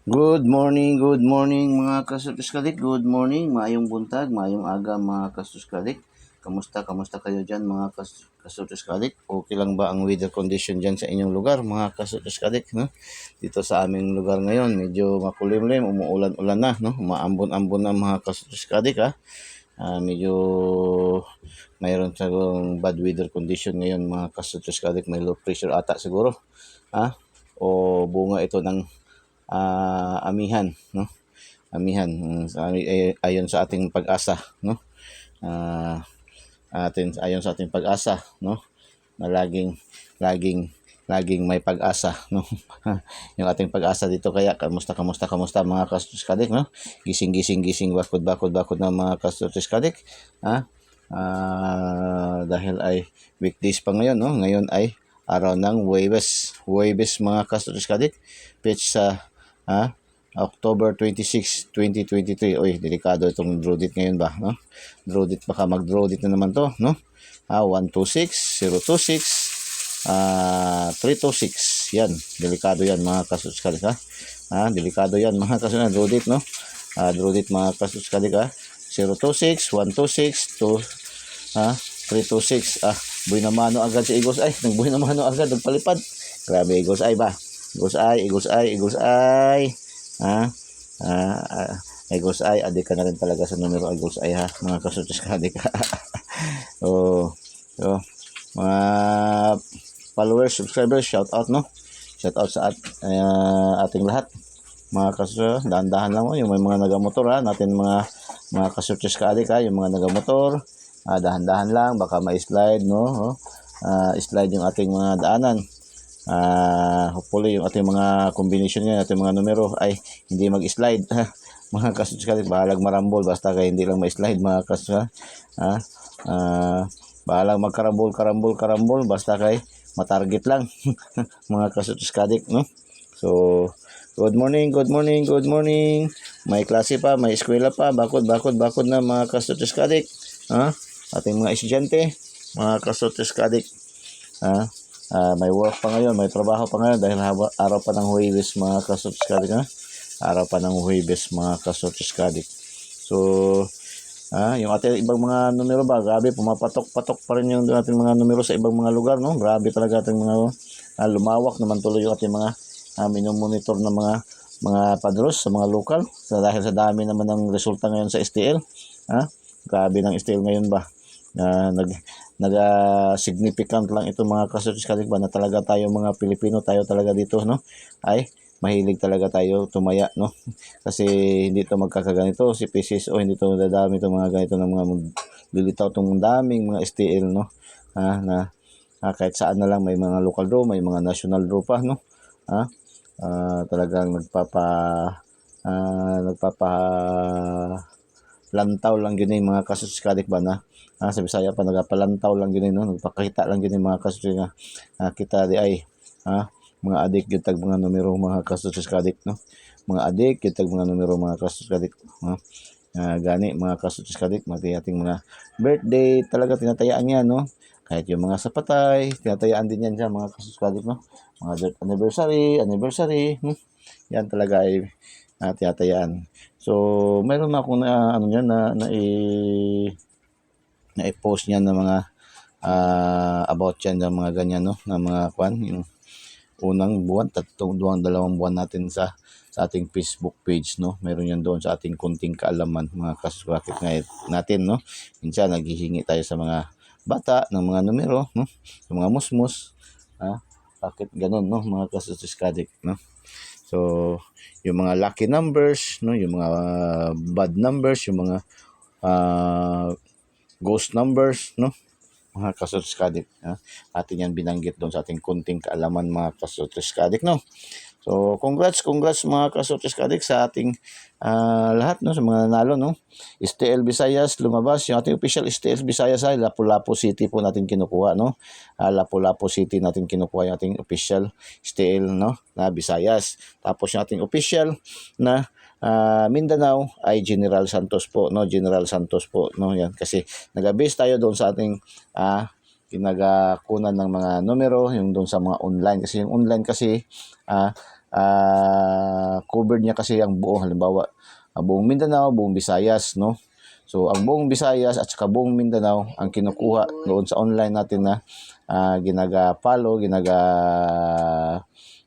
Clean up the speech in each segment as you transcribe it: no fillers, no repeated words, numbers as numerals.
Good morning mga kasutuskadik, good morning, maayong buntag, maayong aga mga kasutuskadik. Kamusta kayo dyan mga kasutuskadik? Okay lang ba ang weather condition dyan sa inyong lugar mga kasutuskadik? No? Dito sa aming lugar ngayon, medyo makulimlim, umuulan-ulan na, no? Maambon-ambon na mga kasutuskadik ha. Medyo mayroon tayong bad weather condition ngayon mga kasutuskadik, may low pressure ata siguro. Ha? O bunga ito ng amihan, no? Amihan ayon sa ating pag-asa, no? Ayon sa ating pag-asa, no? Na laging may pag-asa, no? Yung ating pag-asa dito. Kaya kamusta mga kasutuskadik, no? Gising bakod na mga kasutuskadik, ha? Dahil ay weekdays pa ngayon, no? Ngayon ay araw ng Huwebes mga kasutuskadik, pitch sa October 26, 2023. Oy, delikado itong draw date ngayon ba, no? Draw date, baka mag-draw date na naman to, no? 126, 026, 326. Yan, delikado yan mga kasutuskadik, ha? Delikado yan mga kasutuskadik, draw date, no? Draw date mga kasutuskadik, ha? 026, 126, 326. Buhay na mano agad si Eagles Eye. Nagbuhay na mano agad, nagpalipad. Grabe, Eagles Eye ba? Eagles Eye. Eagles Eye, adik ka na rin talaga sa numero Eagles Eye, ha? Mga kasutuskadik. Mga followers, subscribers, shout out, no? Shout out sa ating lahat. Mga kasutuskadik, dahan-dahan lang mo. Yung may mga nagamotor, ha? Natin mga kasutuskadik, ha? Yung mga nagamotor, dahan-dahan lang, baka ma-slide, no? Slide yung ating mga daanan. Hopefully yung ating mga combination niya, ating mga numero ay hindi mag-slide. Mga kasutuskadik, bahalag marambol basta kay hindi lang ma-slide mga kasutuskadik. Bahalag magkarambol basta kay matarget lang. Mga kasutuskadik, no? So good morning. May klase pa, may eskwela pa, bakod na mga kasutuskadik. Ating mga estudyante, mga kasutuskadik. May work pa ngayon, may trabaho pa ngayon dahil araw pa ng Huwebes mga kasutuskadik, ha? Araw pa ng Huwebes mga kasutuskadik. So, yung ating ibang mga numero ba, grabe, pumapatok pa rin yung ating mga numero sa ibang mga lugar, no? Grabe talaga ating mga lumawak naman tuloy yung ating mga minomonitor na mga padros sa mga local. So, dahil sa dami naman ng resulta ngayon sa STL, grabe ng STL ngayon ba? Significant lang ito mga kasutuskadik ba, na talaga tayo mga Pilipino, tayo talaga dito, no? Ay mahilig talaga tayo tumaya, no? Kasi hindi to magkakaganito si PCSO, hindi to dadami itong mga ganito ng mga lilitaw itong daming mga STL, no? Na kahit saan na lang may mga local draw, may mga national draw pa, no? Talagang lantaw lang yun yung mga kasutuskadik ba, na sa Bisaya pa nagapalantaw lang yun, no? Nagpakita lang yun yung mga kasutuskadik na kita di ay mga adik yung tag mga numero mga kasutuskadik, no? Mga adik yung tag mga numero mga kasutuskadik, no? Gani mga kasutuskadik, ating mga birthday talaga tinatayaan yan, no? Kahit yung mga sapatay, tinatayaan din yan dyan mga kasutuskadik, no? Mga anniversary, yan talaga ay tinatayaan. So, meron na akong na-post niyan na mga about yan ng mga ganyan, no? Na mga yung unang buwan, dalawang buwan natin sa ating Facebook page, no? Meron yan doon sa ating kunting kaalaman mga kasutuskadik natin, no? Minsan naghihingi tayo sa mga bata ng mga numero, no? Sa mga musmus, bakit ganun, no? Mga kasutuskadik, no? So, yung mga lucky numbers, no, yung mga bad numbers, yung mga ghost numbers, no, mga kasutuskadik, atin yan binanggit doon sa ating kunting kaalaman mga kasutuskadik, no. So, congrats mga kasutuskadik sa ating lahat, no, sa mga nanalo, no. STL Visayas lumabas, yung ating official STL Visayas ay Lapu-Lapu City po natin kinukuha, no. Lapu-Lapu City natin kinukuha yung ating official STL, no, na Visayas. Tapos yung ating official na Mindanao ay General Santos po, no. General Santos po, no. Yan kasi nag-base tayo doon sa ating kinagakunan ng mga numero, yung doon sa mga online, kasi yung online kasi covered niya kasi ang buong, halimbawa, buong Mindanao, buong Visayas, no? So, ang buong Visayas at saka buong Mindanao ang kinukuha doon sa online natin na ginaga-follow,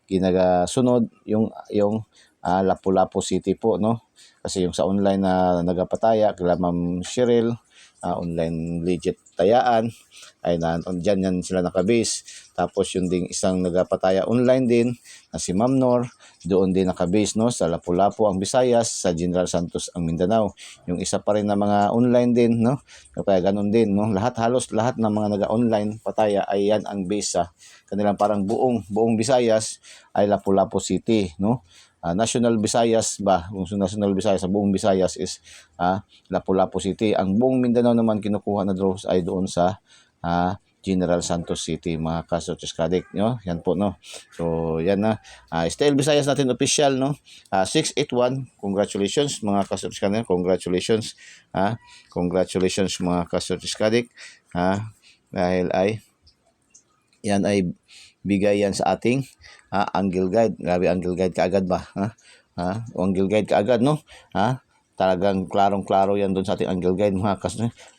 ginagasunod yung Lapu-Lapu City po, no? Kasi yung sa online na nagapataya, kila Ma'am Cheryl, online legit tayaan, ay dyan yan sila nakabase. Tapos yung ding isang nagapataya online din na si Ma'am Nor, doon din nakabase, no, sa Lapu-Lapu ang Visayas, sa General Santos ang Mindanao. Yung isa pa rin na mga online din, no, kaya ganun din, no, halos lahat ng mga naga-online pataya ay yan ang base sa kanilang parang buong Visayas ay Lapu-Lapu City, no. National Visayas ba, kung National Visayas, sa buong Visayas is Lapu-Lapu City. Ang buong Mindanao naman kinukuha na draws ay doon sa General Santos City, mga ka-Sources Kadik, no? Yan po, no? So, yan na. Style Visayas natin official, no? 681, congratulations mga ka-Sources Kadik, congratulations. Congratulations mga ka-Sources Kadik. Dahil yan ay bigay yan sa ating Angle Guide. Grabe, Angle Guide kaagad ba? Angle Guide kaagad, no? Talagang klarong-klaro yan doon sa ating Angle Guide, mga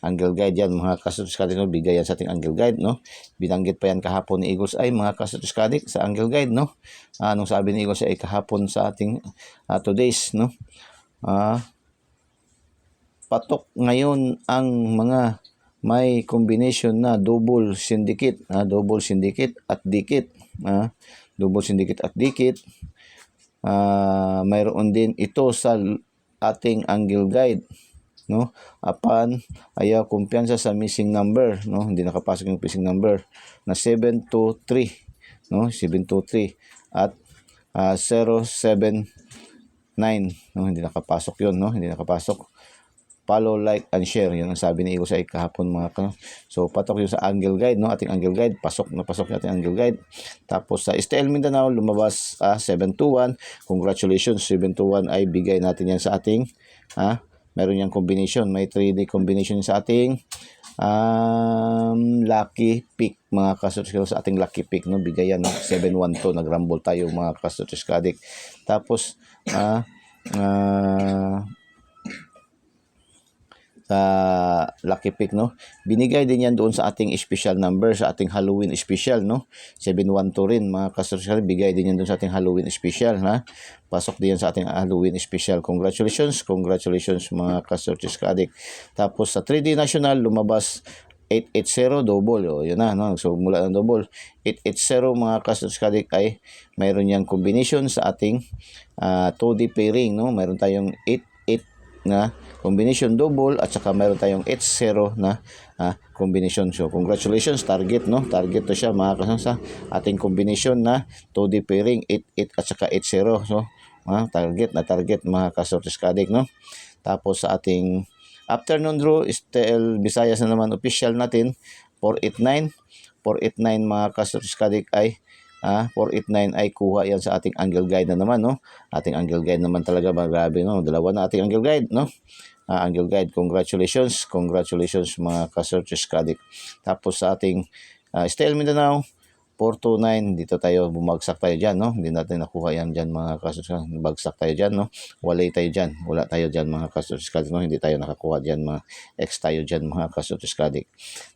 Angle Guide yan, mga Kasutos Kadik, no? Bigay yan sa ating Angle Guide, no? Binanggit pa yan kahapon ni Eagles ay mga Kasutos Kadik sa Angle Guide, no? Anong sabi ni Eagles ay kahapon sa ating today's, no? Patok ngayon ang mga may combination na double syndicate at dikit. Double syndicate at dikit. Mayroon din ito sa ating Angle Guide, no? Apan ayaw kumpiyansa sa missing number, no? Hindi nakapasok yung missing number na 723, no? 723 at 079, no? Hindi nakapasok yun, no? Hindi nakapasok. Follow, like, and share. Yun ang sabi ni Igo sa kahapon, mga ka. So, patok yun sa Angle Guide, no? Ating Angle Guide. Pasok yung ating Angle Guide. Tapos sa STL Mindanao, lumabas 721. Congratulations, 721 ay bigay natin yan sa ating, meron yung combination. May 3D combination sa ating Lucky Pick, mga ka-Sources, sa ating Lucky Pick, no? Bigay yan, no? 712. Nag-rumble tayo, mga ka-Sources Kadik. Tapos, sa Lucky Pick, no? Binigay din yan doon sa ating special number, sa ating Halloween special, no? 712 rin, mga ka-Sources, bigay din yan doon sa ating Halloween special, ha? Pasok din yan sa ating Halloween special. Congratulations, mga ka-Sources Kadik. Tapos sa 3D National, lumabas 880 double. O, yun na, no? So, mula ng double, 880, mga ka-Sources Kadik, ay mayroon yang combination sa ating 2D pairing, no? Mayroon tayong 88 na combination double at saka mayroon tayong 80 na combination. So, congratulations, target, no? Target to siya, mga kasama, sa ating combination na 2D pairing, 88 at saka 80. So, target, mga ka-Sources Kadik, no? Tapos sa ating afternoon draw, STL Visayas na naman official natin, 489, mga ka-Sources Kadik ay 489 ay kuha yan sa ating Angle Guide na naman, no? Ating Angle Guide naman talaga, grabe, no? Dalawa na ating Angle Guide, no? Angle Guide, congratulations, mga ka-Sources Kadik. Tapos sa ating STL Mindanao, 429, dito tayo, bumagsak tayo dyan, no? Hindi natin nakuha yan dyan, mga ka-Sources, bagsak tayo dyan, no? Wala tayo dyan, mga ka-Sources Kadik, no? Hindi tayo nakakuha dyan, mga X tayo dyan, mga ka-Sources Kadik.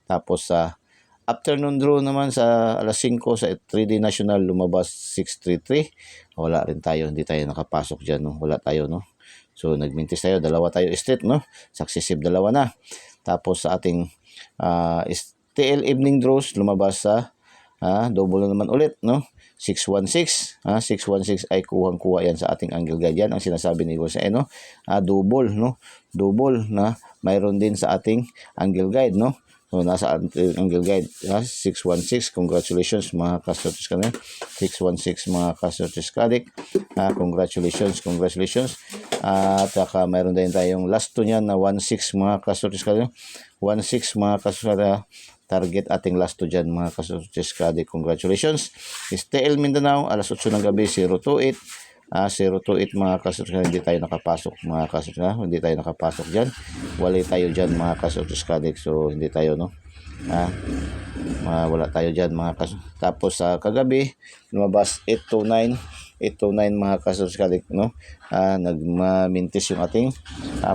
Tapos sa afternoon draw naman sa alas 5 sa 3D National, lumabas 633. Wala rin tayo, hindi tayo nakapasok dyan, no? Wala tayo, no? So, nagmintis tayo, dalawa tayo straight, no? Successive, dalawa na. Tapos sa ating STL evening draws, lumabas sa double na naman ulit, no? 616. 616 ay kuhang-kuha yan sa ating Angle Guide. Yan ang sinasabi ni Jose, no? Double, no? Double na mayroon din sa ating Angle Guide, no? So, nasa Angle Guide, 616. Congratulations, mga ka-Sources Kadik. 616, mga ka-Sources Kadik. Congratulations. At saka mayroon din tayong last to niyan na 16, mga ka-Sources Kadik. 16, mga ka-Sources Kadik. Target ating last to dyan, mga ka-Sources Kadik. Congratulations. STL Mindanao, alas 8 ng gabi, 028. 028, mga ka-Sources, hindi tayo nakapasok, mga ka-Sources, hindi tayo nakapasok dyan. Walay tayo dyan, mga ka-Sources Kadik. So, hindi tayo, no? Wala tayo dyan, mga ka-Sources. Tapos sa kagabi, lumabas 829. 829 mga kasuskadik, no? Nagmamintis yung ating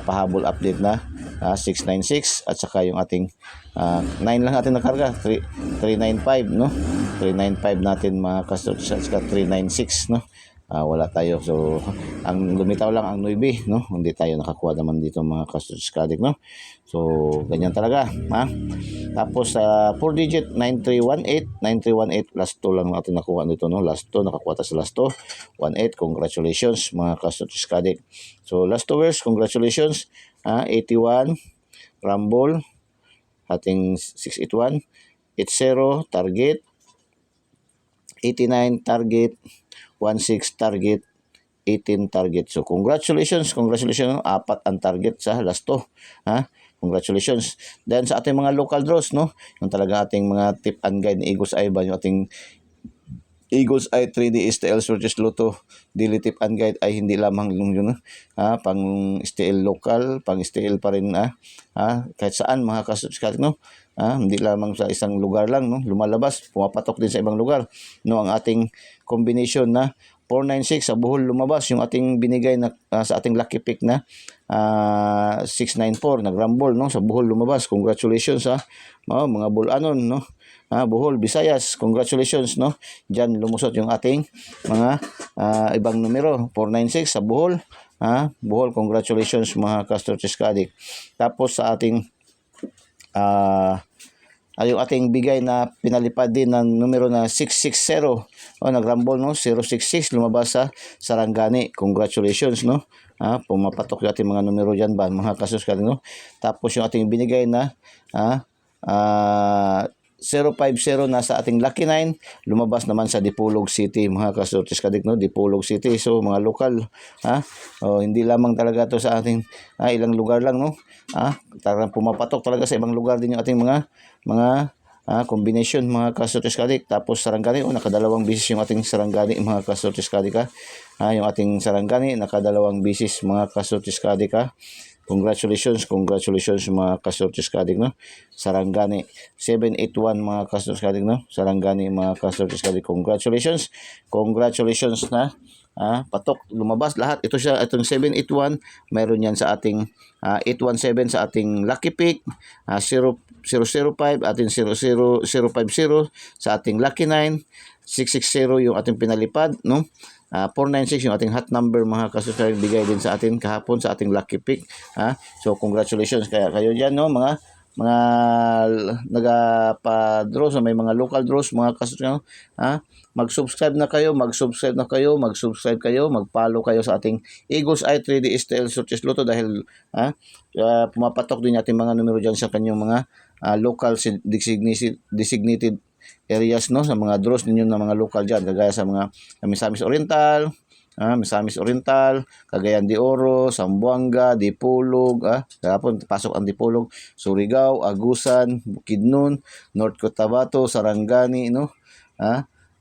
pahabol update na 696 at saka yung ating 9 lang natin nakarga, 395, no? 395 natin mga kasuskadik, at saka 396, no? Wala tayo. So, ang lumitaw lang ang 9, no? Hindi tayo nakakuha naman dito mga kasuskadik, no? So, ganyan talaga, ha? Tapos, 4 digit, 9318, 9318, last 2 lang natin nakuha dito, no? Last 2, nakakuha tayo sa last 2, 18, congratulations mga kasuskadik. So, last 2 words, congratulations, 81, Rumble, ating 681, 80, target, 89, target, 16 target, 18 target. So, congratulations, congratulations. 4 ang target sa last 2. Congratulations. Then sa ating mga local draws, no? Yung talaga ating mga tip and guide ni Eagles Eye ba? Yung ating Eagles Eye 3D STL Sortes Lotto Daily Tip and Guide ay hindi lamang yung yun, pang STL local, pang STL pa rin, kahit saan mga kasuskadik, no? Hindi lamang sa isang lugar lang, no? Lumalabas, pumapatok din sa ibang lugar, no? Ang ating combination na 496 sa Bohol lumabas, yung ating binigay na sa ating lucky pick na 694 nagrumble, no? Sa Bohol lumabas. Congratulations sa mga Bulanon, no? Bohol, Visayas, congratulations, no? Diyan lumusot yung ating mga ibang numero, 496 sa Bohol, Bohol, congratulations mga kasuskadik. Tapos sa ating yung ating bigay na pinalipad din ng numero na 660, nagrumble, no? 066 lumabas sa Sarangani, congratulations, no? Pumapatok yung ating mga numero dyan ba mga kasuskadik, no? Tapos yung ating binigay na 050 nasa ating Lucky 9, lumabas naman sa Dipolog City mga kasuskadik, no? Dipolog City, so mga lokal, hindi lamang talaga to sa ating ilang lugar lang, no? Talagang pumapatok talaga sa ibang lugar din yung ating mga combination mga kasuskadik. Tapos Sarangani, nakadalawang bisis yung ating Sarangani mga kasuskadik, yung ating Sarangani nakadalawang bisis mga kasuskadik, congratulations, congratulations mga kasuskadik, no? Sarangani 781 mga kasuskadik, no? Sarangani mga kasuskadik, congratulations, congratulations na patok, lumabas lahat. Ito siya, itong 781, mayroon yan sa ating 817 sa ating lucky pick, 005 ating 00050 sa ating lucky 9, 660 yung ating pinalipad, no? 496 yung ating hot number mga kasuskadik, bigay din sa atin kahapon sa ating lucky pick, so congratulations kaya kayo diyan, no? Mga nagapa-draw, so may mga local draws mga kasuskadik, mag-subscribe na kayo, mag-subscribe kayo, mag-follow kayo sa ating Eagles Eye 3D STL Sortes Lotto dahil pumapatok din natin mga numero dyan sa kanyang mga local designated areas, no? Sa mga draws ninyo na mga local dyan, kagaya sa mga Misamis Oriental, Cagayan de Oro, Zamboanga, Dipolog, kahapon pasok ang Dipolog, Surigao, Agusan, Bukidnon, North Cotabato, Sarangani, no?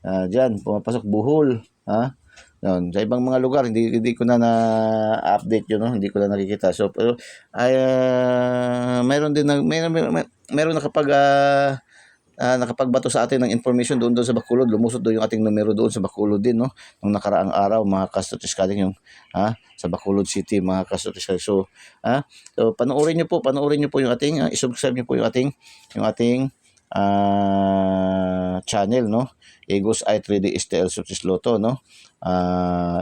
Diyan pumapasok Bohol, Yun. Sa ibang mga lugar hindi ko na update yun, no? Hindi ko na nakikita. So pero ay mayroon din mayroon nakapagbato sa atin ng information doon sa Bacolod. Lumusot doon yung ating numero doon sa Bacolod din, no? Nung nakaraang araw mga kasuskadik, yung sa Bacolod City mga kasuskadik. So panoorin niyo po yung ating i-subscribe niyo po yung ating channel, no? Eagles Eye 3D STL Sortes Lotto, no?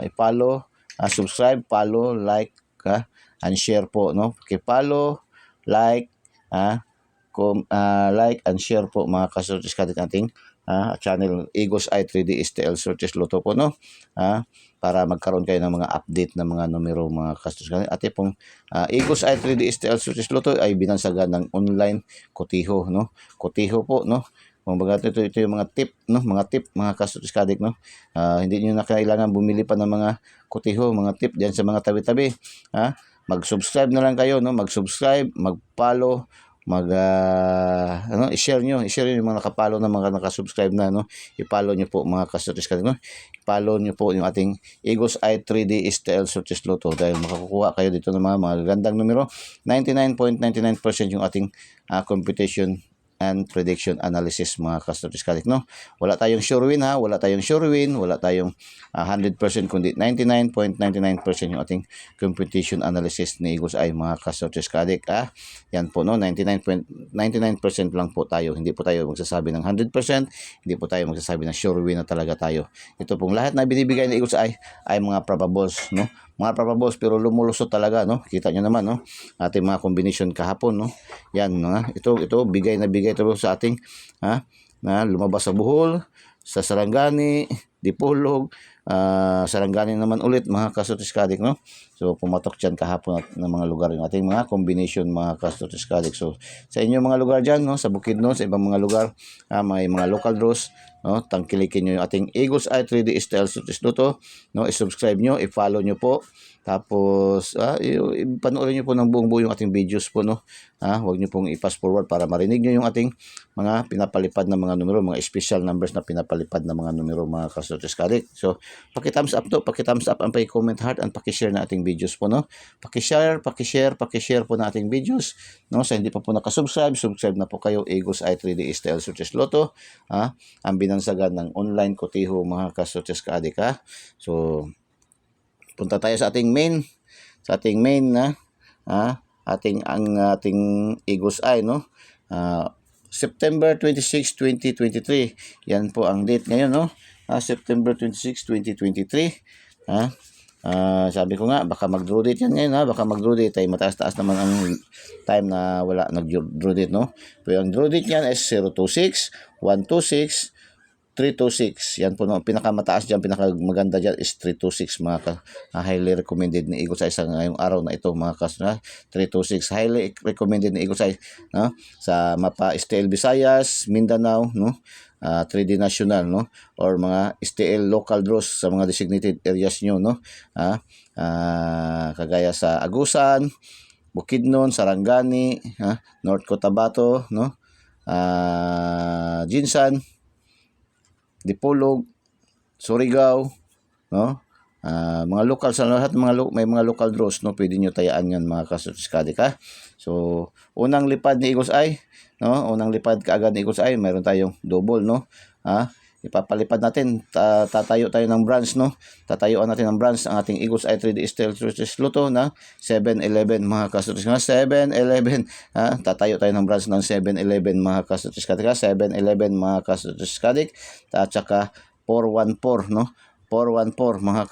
I-follow, subscribe, follow, like, and share po, no? Follow, like, like and share po mga kasuskadik ating channel Eagles Eye 3D STL Sortes Lotto po, no? Para magkaroon kayo ng mga update na mga numero mga kasuskadik. At pong Eagles Eye 3D STL Sortes Lotto ay binansagan ng online kotiho, no? Kotiho po, no? Kumbaga ito yung mga tip, no? Mga kasuskadik, no? Hindi niyo na kailangan bumili pa ng mga kotiho, mga tip diyan sa mga tabi-tabi. Mag-subscribe na lang kayo, no? Mag-subscribe, mag-follow, i-share nyo yung mga nakapalo na mga nakasubscribe na, no? I-follow nyo po mga kasuskadik, no? I-follow nyo po yung ating Eagles Eye 3D STL Sortes Lotto dahil makakukuha kayo dito ng mga gandang numero. 99.99% yung ating computation and prediction analysis mga ka-Studies Cadic, no? Wala tayong sure win ha, wala tayong sure win, wala tayong 100% kundi 99.99% yung ating competition analysis ni Eagles Eye mga ka-Studies Cadic ha. Yan po no, 99.99% lang po tayo. Hindi po tayo magsasabi ng 100%, hindi po tayo magsasabi ng sure win na talaga tayo. Ito pong lahat na binibigay ni Eagles Eye ay mga probables, no? Mga probables pero lumulusot talaga, no? Kita nyo naman, no? Ating mga combination kahapon, no? Yan, no? Ito bigay na bigay ito sa ating na lumabas sa Bohol, sa Sarangani, Dipolog, Sarangani naman ulit mga ka-Studies Cadic, no? So pumatok dyan kahapon ng mga lugar yung ating mga combination mga ka-Studies Cadic. So sa inyong mga lugar dyan, no? Sa Bukidnon, sa ibang mga lugar, may mga local draws, no? Tangkilikin nyo yung ating Eagles Eye 3D Style Studies Luto, no? I-subscribe nyo, i-follow nyo po. Tapos, panoorin nyo po ng buong-buo yung ating videos po, no? Huwag nyo pong i-fast forward para marinig nyo yung ating mga pinapalipad na mga numero, mga special numbers na pinapalipad na mga numero, mga ka-Studies Cadic. So, paki-thumbs up to, paki-thumbs up, ang paki-comment heart, and paki-share na ating videos po, no? Paki-share po na ating videos, no? Sa hindi pa po nakasubscribe, subscribe na po kayo, Eagles Eye 3D Style Studies Luto, ang binansagan ng online kotiho mga ka-Studies Cadic, ha? So, punta tayo sa ating main na ating Eagles Eye, no? September 26, 2023. Yan po ang date ngayon, no? September 26, 2023. Sabi ko nga baka mag-draw date yan ngayon, baka mag-draw date ay mataas-taas naman ang time na wala nag-draw date, no? Pero ang draw date niyan is 026, 126, 326. Yan po no, pinakamataas diyan, pinakamaganda diyan is 326 mga highly recommended ni Eagles Eye sa ngayong araw na ito mga na 326 highly recommended ni Eagles Eye, no? Sa mapa STL Visayas, Mindanao, no? 3D national, no? Or mga STL local draws sa mga designated areas nyo, no? Kagaya sa Agusan, Bukidnon, Sarangani, North Cotabato, no? Jinsan, Dipolog, Surigao, no? Mga local sa lahat, may mga local draws, no? Pwede nyo tayaan yan mga ka-Studies Cadic, ha? So, unang lipad ni Eagles Eye, no? Unang lipad kaagad ni Eagles Eye, mayroon tayong double, no? Ipapalipad natin, tatayo tayo ng branch, no? Tatayuan natin ng branch ang ating Eagles Eye 3D Style Studies Luto na 7-Eleven mga ka-Studies Cadic. 7-Eleven, tatayo tayo ng branch ng 7-Eleven mga ka-Studies Cadic, 7-Eleven mga ka-Studies Cadic, at saka 414, no? 414 mga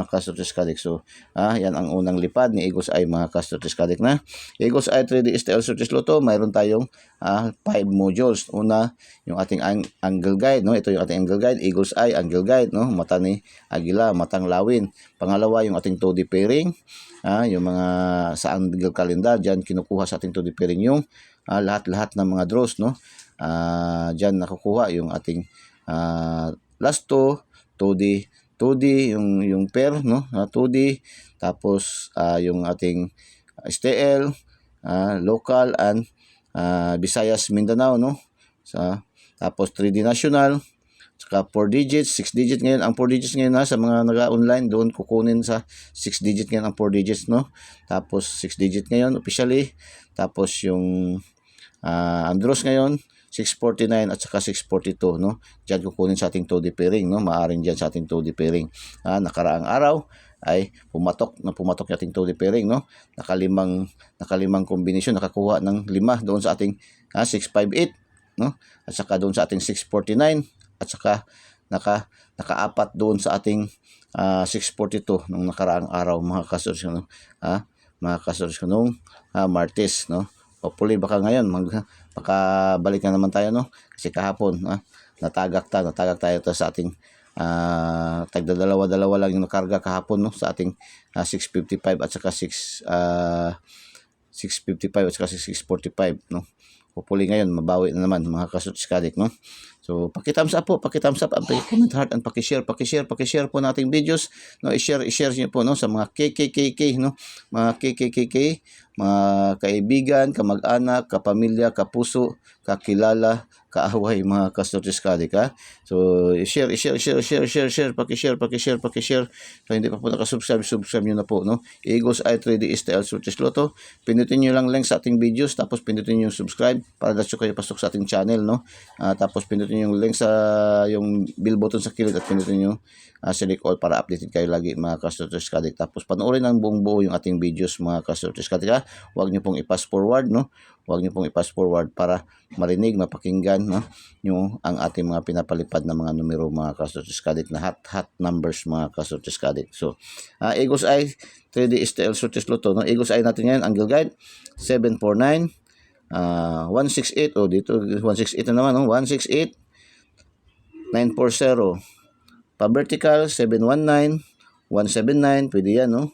ka-Studies Cadic. So, yan ang unang lipad ni Eagles Eye mga ka-Studies Cadic na. Eagles Eye 3D Style Studies Luto, mayroon tayong 5 modules. Una, yung ating angle guide, no? Ito yung ating angle guide, Eagles Eye angle guide, no? Mata ni Agila, matang lawin. Pangalawa, yung ating 2D pairing, yung mga sa angle calendar, diyan kinukuha sa ating 2D pairing yung lahat-lahat ng mga draws, no? Diyan nakukuha yung ating last 2D yung pair, no? 2D, tapos yung ating STL, local and Visayas, Mindanao, no? Tapos 3D national, saka 4 digits, 6 digits ngayon. Ang 4 digits ngayon sa mga naga-online, doon kukunin sa 6 digit ngayon ang 4 digits, no? Tapos 6 digit ngayon officially. Tapos yung ang draws ngayon 649 at saka 642, no? Diyan kukunin sa ating 2D pairing, no? Maaring diyan sa ating 2D pairing. Nakaraang araw ay pumatok yung ating 2D pairing, no? Nakalimang kombinasyon, nakakuha ng 5 doon sa ating 658, no? At saka doon sa ating 649 at saka naka-4 doon sa ating 642 nung nakaraang araw mga ka-Studies, no? Mga ka-Studies nung Martes, no? Hopefully baka ngayon makabalik na naman tayo, no? Kasi kahapon natagak tayo sa ating tagdadalawa-dalawa lang yung nakarga kahapon, no? Sa ating 655 at saka 655 at saka 645, no? Hopefully ngayon mabawi na naman mga ka-Studies Cadic, no? So paki-thumbs up po, paki-thumbs up, paki-comment heart, and paki-share po nating videos, no? I-share niyo po, no, sa mga KKKK, no? Mga KKKK mga kaibigan, kamag-anak, kapamilya, kapuso, kakilala, kaaway, mga ka-Studios Kadik, ha. So, share, paki-share. So, hindi pa po nakasubscribe, subscribe nyo na po, no. Eagles Eye 3D STL Sortes Lotto. Pindutin nyo lang link sa ating videos, tapos pindutin nyo yung subscribe para dapat kayo pasok sa ating channel, no. Tapos pindutin nyo yung link sa yung bell button sa kilid at pindutin nyo select all para updated kayo lagi, mga ka-Studios Kadik. Tapos panoorin ng buong buo yung ating videos, mga ka-Studios Kadik, ha. Huwag nyo pong i-pass forward, no. Huwag nyo pong i-pass forward para marinig, mapakinggan, no, yung ang ating mga pinapalipad na mga numero, mga ka-Studios Kadik, na hot numbers, mga ka-Studios Kadik. So, Eagles Eye 3D STL Sortes Lotto, no. Eagles Eye natin ngayon, angle guide 749, 168, dito 168 na naman, no. 168 940, pa vertical 719 179, pwede yan, no.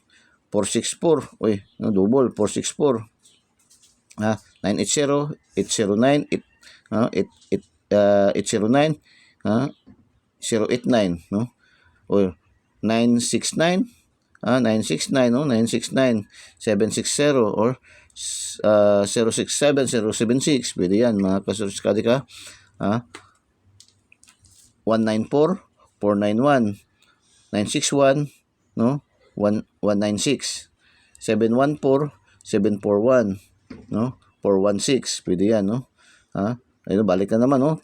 464, no, double 464, 980 809 809, 089, no, or 969, 969, no, 969 760, or 067 076, pwede yan, mga ka-Studios Kadik, 194 491 961, no, 196 714 741, no, 416, pwede yan, no. Ayun, balik na naman, no.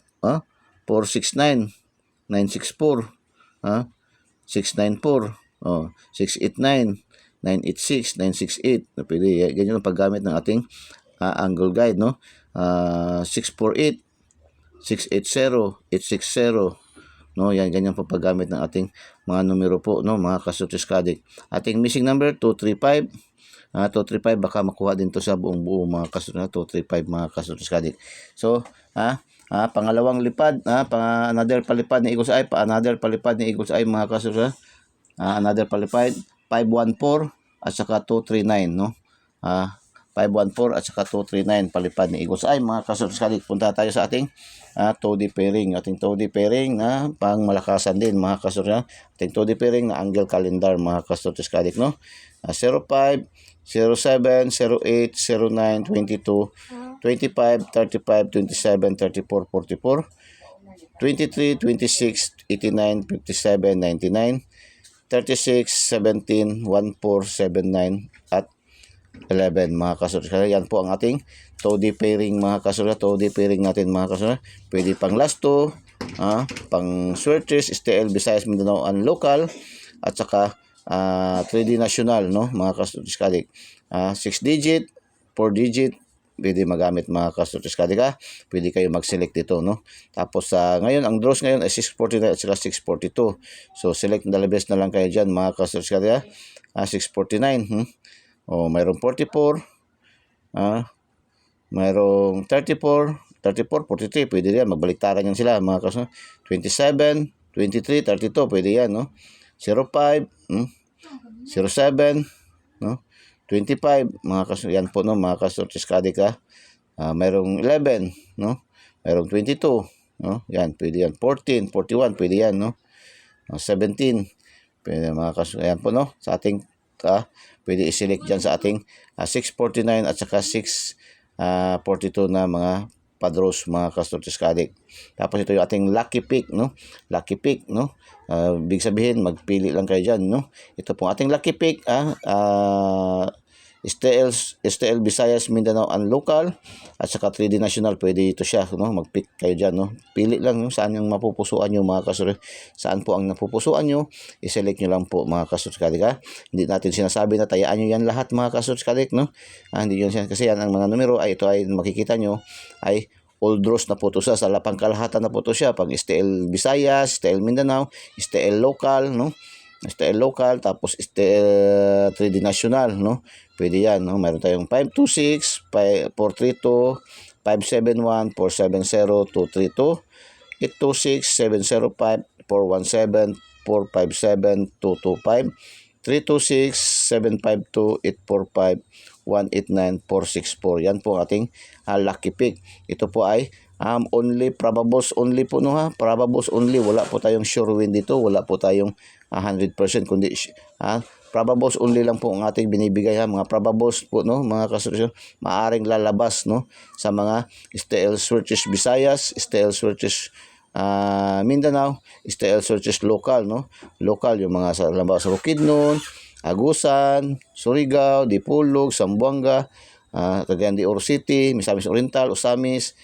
469 964, 694, 689 986 968, pwede ganyan ang paggamit ng ating angle guide, no. 648 680 860, no, yan, ganyan po paggamit ng ating mga numero po, no, mga ka-Studios Kadik. Ating missing number 235, 235, baka makuha din to sa buong buo, mga ka-Studios, 235, mga ka-Studios Kadik. So, pangalawang lipad, another palipad ni Eagles Eye, another palipad ni Eagles Eye, mga ka-Studios, another palipad 514 at saka 239, no. 514 at saka 239 palipad ni Eagles Eye, mga ka-Studios Kadik. Punta tayo sa ating Toddy pairing, ating Toddy pairing na pang malakasan din, mga ka-Studios, ating Toddy pairing na angle calendar, mga ka-Studios Kadik, no. 05 07 08 09 22 25 35 27 34 44 23 26 89 57 99 36 17 14 79 at 11, mga ka-Studios. Yan po ang ating Toddy pairing, mga ka-Studios. Toddy pairing natin, mga ka-Studios. Pwede pang last 2, pang Swertres, STL, Visayas, Mindanao, and local, at saka 3D national, no, mga ka-Studios Kadik. 6 digit, 4 digit, pwede magamit, mga ka-Studios Kadik, pwede kayo mag-select dito, no. Tapos ngayon, ang draws ngayon ay 649 at saka 642. So, select the best na lang kayo dyan, mga ka-Studios Kadik, 649, mayroong 44, mayroong 34, 43, pwede yan, magbaliktaran yan sila, mga ka-Studios. 27, 23, 32, pwede yan, no. 05, 07, no, 25, mga ka-Studios, yan po, no, mga ka-Studios Kadik, mayroong 11, no, mayroong 22, no, yan, pwede yan. 14, 41, pwede yan, no. 17, pwede, mga ka-Studios, yan po, no, sa ating pwede i-select dyan sa ating 649 at saka 642 na mga padros, mga ka-Studios Kadik. Tapos ito yung ating lucky pick, no, lucky pick, no. Big sabihin, magpili lang kayo dyan, no. Ito pong ating lucky pick, STL Visayas, Mindanao, and local, at saka 3D national, pwede ito siya, no. Mag-pick kayo dyan, no. Pili lang yung saan yung mapupusuan nyo, mga ka-Studios. Saan po ang napupusuan nyo, i-select nyo lang po, mga ka-Studios Kadik, Hindi natin sinasabi na tayaan nyo yan lahat, mga ka-Studios Kadik, no. Hindi yun, kasi yan ang mga numero ay ito ay makikita nyo ay all draws na po ito sa lapang kalahatan na po ito siya, pang STL Visayas, STL Mindanao, STL local, no. STL local, tapos STL 3D national, no. Pwede yan, no. Mayroon tayong 526, 432, 571, 470, 232, 826, 705, 417, 457, 225, 326, 752, 845, 189, 464. Yan po ating lucky pick. Ito po ay only probables only po, no, probables only. Wala po tayong sure win dito. Wala po tayong 100%, kundi probables only lang po ang ating binibigay ha. Mga probables po, no, mga kasutusyon, maaring lalabas, no, sa mga STL searches Visayas, STL searches Mindanao, STL searches local, no. Local yung mga sa lambaw sa Bukidnon, Agusan, Surigao, Dipolog, Zamboanga, Cagayan de Oro City, Misamis Oriental, Osamis,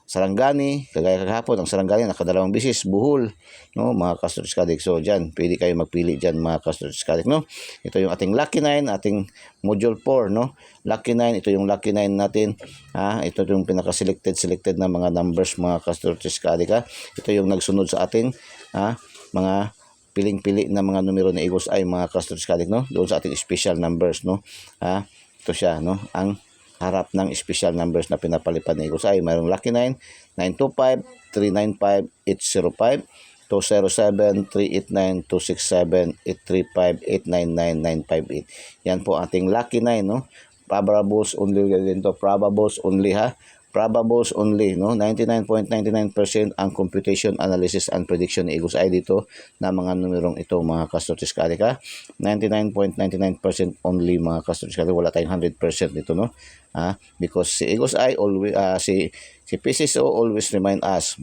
Sarangani, kagaya kahapon ang Sarangani nakadalawang bisis, Bohol, no, mga Castro Cadet. So diyan, pwede kayo magpili diyan mga Castro Cadet, no. Ito yung ating Lucky 9, ating Module 4, no. Lucky 9, ito yung Lucky 9 natin. Ito yung pinaka-selected na mga numbers mga Castro Cadet, ha. Ito yung nagsunod sa ating mga piling-pili na mga numero na Eagles Eye mga Castro Cadet, no. Doon sa ating special numbers, no. Ito siya, no, ang harap ng special numbers na pinapalipad ng Eagles Eye. Mayroong Lucky 9, 925, 395, 805, 207, 389, 267, 835, 899, 958. Yan po ating Lucky 9, no. Probables only din to. Probables only, ha. Probables only, no. 99.99% ang computation, analysis, and prediction ni Eagles Eye dito na mga numerong ito mga Castro Cadet, 99.99% only mga Castro Cadet. Wala tayong 100% dito, no. Because si Eagles Eye always si PCSO always remind us,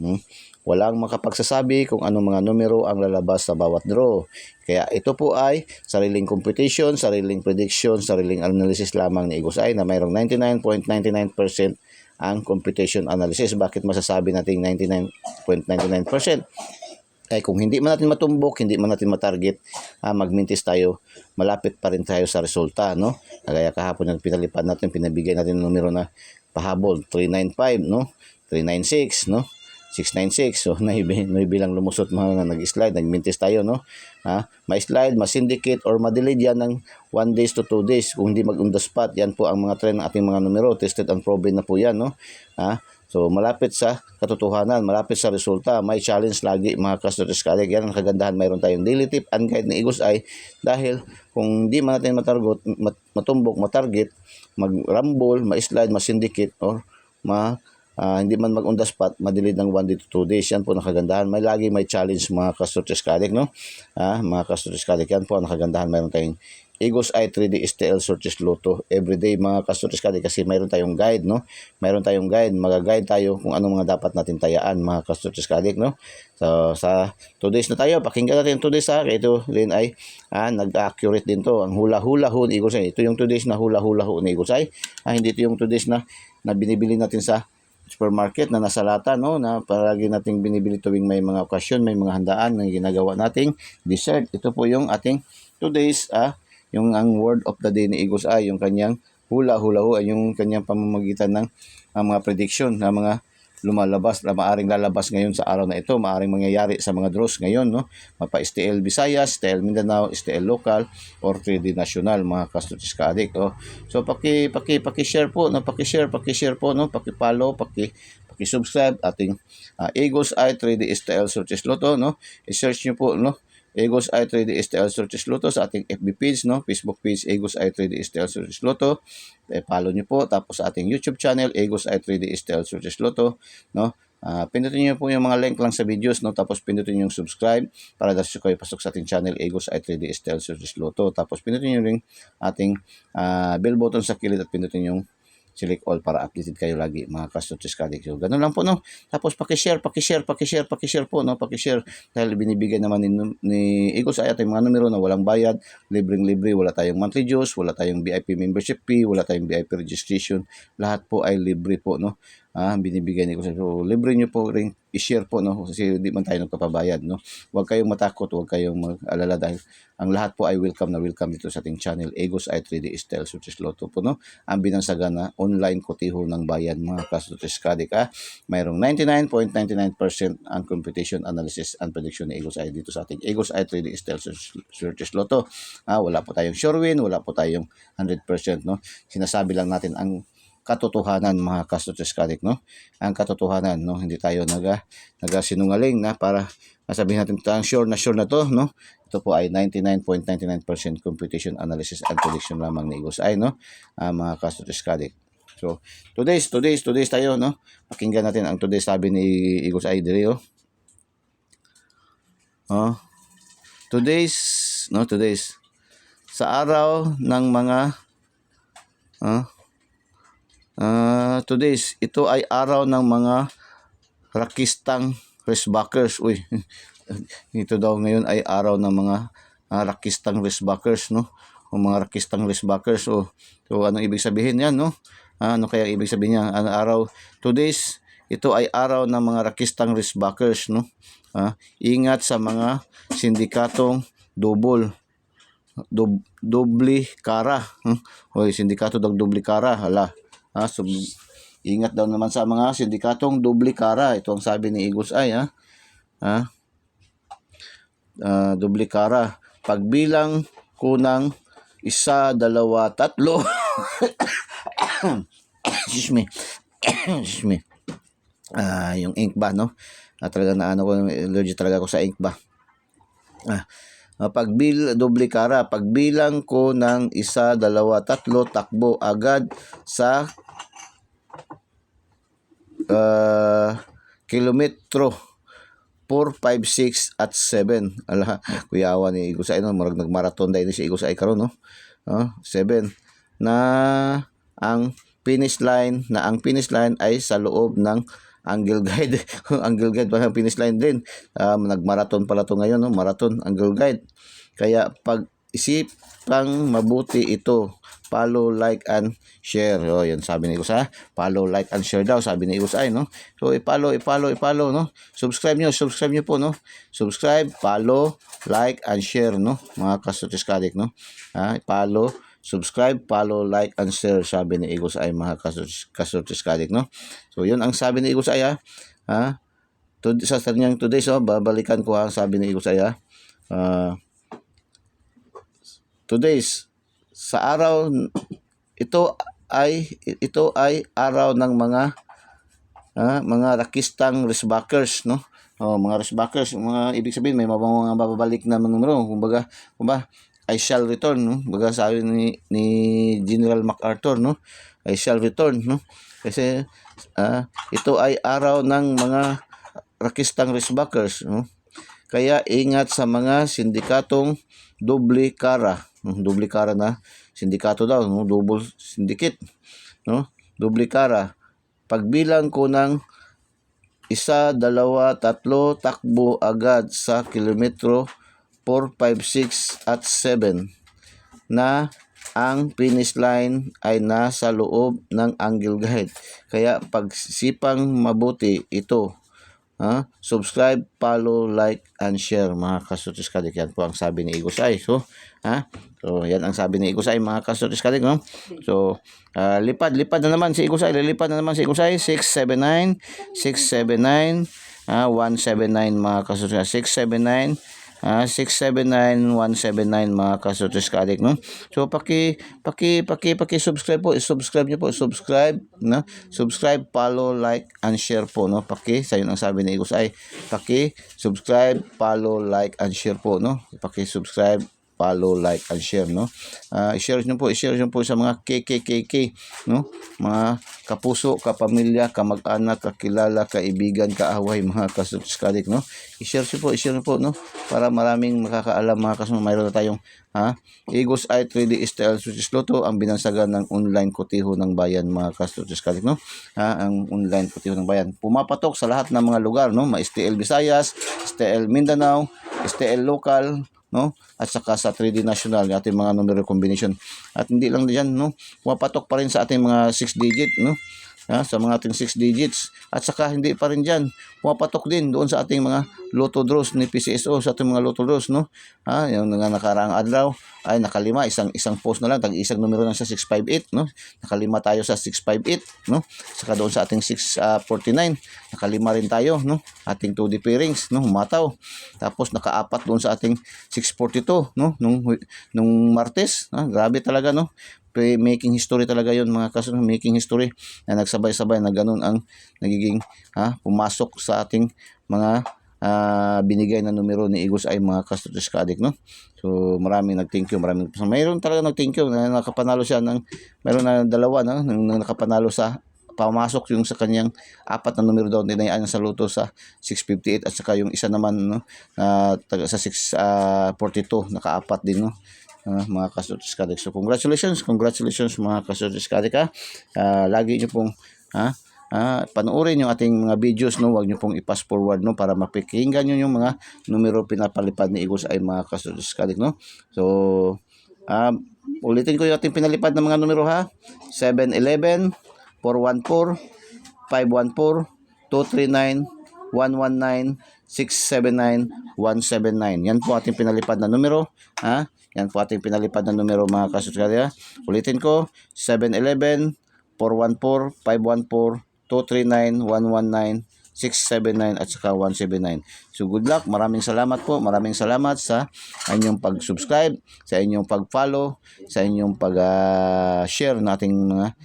walang makapagsasabi kung anong mga numero ang lalabas sa bawat draw. Kaya ito po ay sariling computation, sariling prediction, sariling analysis lamang ni Eagles Eye na mayroong 99.99% ang computation analysis. Bakit masasabi natin 99.99%? Ay kung hindi man natin matumbok, hindi man natin matarget, magmintis tayo, malapit pa rin tayo sa resulta, no. Kagaya kahapon yung pinalipad natin, pinabigay natin ng numero na pahabol, 395, no, 396, no, 696. So, 9 lang lumusot mga nag-slide, nagmintis tayo, no. Ma-slide, ma-syndicate, or ma-delete yan ng 1 days to 2 days. Kung hindi mag-on the spot, yan po ang mga trend ng ating mga numero. Tested and proven na po yan, no. So, malapit sa katotohanan, malapit sa resulta. May challenge lagi mga Castro Cadet. Yan ang kagandahan. Mayroon tayong daily tip and guide ni Eagles Eye. Dahil kung hindi man natin matumbok, matarget, mag-rumble, ma-slide, ma-syndicate, or hindi man mag-on the spot, ma-delete ng 1 day to 2 days. Yan po ang kagandahan. May challenge mga Castro Cadet, no? Mga Castro Cadet, yan po ang kagandahan. Mayroon tayong Eagles Eye 3D STL searches Lotto everyday mga Castro Cadet, kasi mayroon tayong guide, no? Mayroon tayong guide, mag-guide tayo kung anong mga dapat natin tayaan mga Castro Cadet, no? So sa 2 days na tayo, pakinggan natin 2 days ha. Ito rin ay nag-accurate din to. Ang hula-hula ho ni Eagles Eye. Ito yung 2 days na hula-hula ho ni Eagles Eye. Hindi ito yung 2 days na binibili natin sa supermarket na nasa lata, no, na palagi nating binibili tuwing may mga okasyon, may mga handaan na ginagawa nating dessert. Ito po yung ating 2 days, yung ang word of the day ni Eagles Eye, yung kanyang hula-hula ho, ay yung kanyang pamamagitan ng mga prediction na mga lumalabas, na maaring lalabas ngayon sa araw na ito, maaring mangyayari sa mga draws ngayon, no, mapa STL Visayas, STL Mindanao, STL local, or 3D national mga Castro Cadet. So paki-share po, no, paki-share po, no, paki-follow, paki-subscribe ating Eagles Eye 3D STL searches Lotto, no. I-search niyo po, no, Eagles Eye 3D STL searches Lotto sa ating FB page, no, Facebook page Eagles Eye 3D STL searches Lotto. Follow niyo po, tapos sa ating YouTube channel Eagles Eye 3D STL searches Lotto, no. Pindutin niyo po yung mga link lang sa videos, no, tapos pindutin niyo yung subscribe para dapat kayo pasok sa ating channel Eagles Eye 3D STL searches Lotto. Tapos pindutin niyo ring ating bell button sa kilid at pindutin yung select all para updated kayo lagi mga Castro Cadet. So, ganun lang po, no. Tapos paki-share po, no, paki-share dahil binibigay naman ni Eagles Eye at mga numero na walang bayad, libreng-libre, wala tayong monthly dues, wala tayong VIP membership fee, wala tayong VIP registration, lahat po ay libre po, no. Binibigay ni Eagles Eye. So, libre nyo po ring i-share po, no, kasi hindi man tayo nagpapabayad, no. Huwag kayong matakot, huwag kayong mag-alala dahil ang lahat po ay welcome na welcome dito sa ating channel Eagles Eye 3D STL searches Lotto po, no. Ang binansagan na online kotiho ng bayan mga Castro Cadet, mayroong 99.99% ang computation, analysis, and prediction ni Eagles Eye dito sa ating Eagles Eye 3D STL searches Lotto. Wala po tayong sure win, wala po tayong 100%, no. Sinasabi lang natin ang katotohanan mga Castro Cadet, no. Ang katotohanan, no, hindi tayo nagasinungaling na para sabihin natin ang sure na to, no. Ito po ay 99.99% computation, analysis, and prediction lamang ni Eagles Eye, no, mga Castro Cadet. So, 2 days tayo, no. Pakinggan natin ang 2 days sabi ni Eagles Eye dire, 2 days, no, 2 days. sa araw ng mga today's ito ay araw ng mga rakistang racebackers. Uy, ito daw ngayon ay araw ng mga rakistang racebackers, no? O mga rakistang racebackers. So anong ibig sabihin yan, no? Ano kaya ibig sabihin niya? Ano araw? Today's ito ay araw ng mga rakistang racebackers, no? Ingat sa mga sindikatong doble kara. Oy, sindikato daw doble kara. Hala. So, ingat daw naman sa mga sindikatong doble kara. Ito ang sabi ni Eagles Eye, doble kara. Pagbilang ko ng 1, 2, 3. Excuse me. Excuse me. Yung ink ba, no? Talaga na ko, allergic talaga ako sa ink ba. Doble kara, pagbilang ko ng 1, 2, 3, takbo agad sa kilometro 4, 5, 6 at 7. Ala, kuyawa ni Igusay, no? Marag nagmarathon dahil si Igusay karon, no? 7 na ang finish line ay sa loob ng Angle Guide. Angle Guide pa ang finish line din. Nagmarathon pala to ngayon, no? Marathon, Angle Guide. Kaya pag-isipang mabuti ito. Follow, like, and share. Yan sabi ni Igusay. Follow, like, and share daw, sabi ni Igusay, no? So, i-follow, no? Subscribe nyo po, no? Subscribe, follow, like, and share, no? Mga kasutis-kadik, no? I-follow, subscribe, follow, like, and share, sabi ni Igusay, mga kasutis-kadik, no? So, yun ang sabi ni Igusay, sa kanyang today, so, babalikan ko ang sabi ni Igusay, today's sa araw ito ay araw ng mga rakistang racebackers, no? Mga racebackers, mga ibig sabihin may mga babalik na numero. Kumbaga I shall return, no? Kumbaga sabi ni General MacArthur, no? I shall return, no? Kasi ito ay araw ng mga rakistang racebackers, no? Kaya ingat sa mga sindikatong doble kara. Doble kara na sindikato daw, no? Double syndicate, no? Doble kara. Pagbilang ko ng 1, 2, 3, takbo agad sa kilometro 4, 5, 6 at 7 na ang finish line ay nasa loob ng Angle Guide. Kaya pagsipang mabuti ito. Subscribe, follow, like, and share, mga kasutis kadik. Yan po ang sabi ni Igusay. So, yan ang sabi ni Igusay, mga kasutis kadik, no? So, lipad na naman si Igusay. Lilipad na naman si Igusay. 679, 179, mga kasutis. 679, 679-179, mga kasutis kadik, no? So subscribe po, subscribe niyo po, subscribe, no? Subscribe, follow, like, and share po, no? Sa yun ang sabi ni Igusay, subscribe, follow, like, and share po, no? Subscribe, follow, like, and share, no? I-share nyo po sa mga KKKK, no? Mga kapuso, kapamilya, kamag-anak, kakilala, kaibigan, kaaway, mga kasuskadik, no? I-share nyo po, no? Para maraming makakaalam, mga kasama. Mayroon na tayong Eagles Eye 3D STL Switches Lotto, ang binansagan ng online kotiho ng bayan, mga kasuskadik, no? Ang online kotiho ng bayan. Pumapatok sa lahat ng mga lugar, no? STL Visayas, STL Mindanao, STL Local, no? At saka sa 3D National, ating mga numero combination. At hindi lang diyan, no? Pumapatok pa rin sa ating mga 6 digit, no? Sa mga ating 6 digits. At saka hindi pa rin diyan, pumapatok din doon sa ating mga lotto draws ni PCSO, sa ating mga lotto draws, no? Yung nakaraang adlaw ay nakalima, isang post na lang, isang numero lang sa 658, no? Nakalima tayo sa 658, no? Saka doon sa ating 649, nakalima rin tayo, no? Ating 2D pairings, no? Humataw. Tapos nakaapat doon sa ating 642, no? Nung Martes, grabe talaga, no? Making history talaga yon, mga kasunod, making history na nagsabay-sabay na ganun ang nagiging pumasok sa ating mga binigay na numero ni Eagles Eye, mga kasutis ka-adik, no? So maraming nag-thank you, mayroon talaga nag-thank you na nakapanalo siya mayroon na dalawa, no? Nang nakapanalo sa pamasok yung sa kanyang 4 na numero daw, dinayaan sa loto sa 658, at saka yung isa naman, no, sa 642 naka-4 din, no? mga Kasutis Kadik. So congratulations mga Kasutis Kadik ha. Lagi nyo pong panoorin yung ating mga videos, no. Huwag nyo pong i-pass forward, no, para mapikinggan nyo yung mga numero pinapalipad ni Eagles Eye mga Kasutis Kadik, no. So ulitin ko yung ating pinalipad ng mga numero ha. 711, 414, 514, 239, 119, 679, 179. Yan po ating pinalipad na numero. Yan po ating pinalipad na numero mga Kasutis. Ulitin ko, 711, 414, 514, 239, 119, 679 at saka 179. So good luck. Maraming salamat po. Maraming salamat sa inyong pag-subscribe, sa inyong pag-follow, sa inyong pag-share nating mga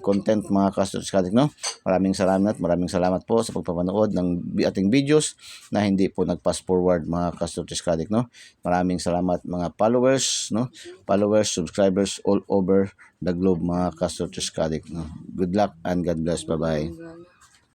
content mga Kasutis Kadik, no. Maraming salamat po sa pagpapanood ng ating videos na hindi po nag-pass forward mga Kasutis Kadik, no. Maraming salamat mga followers, no. Followers, subscribers all over the globe mga Kasutis Kadik, no. Good luck and God bless. Bye-bye.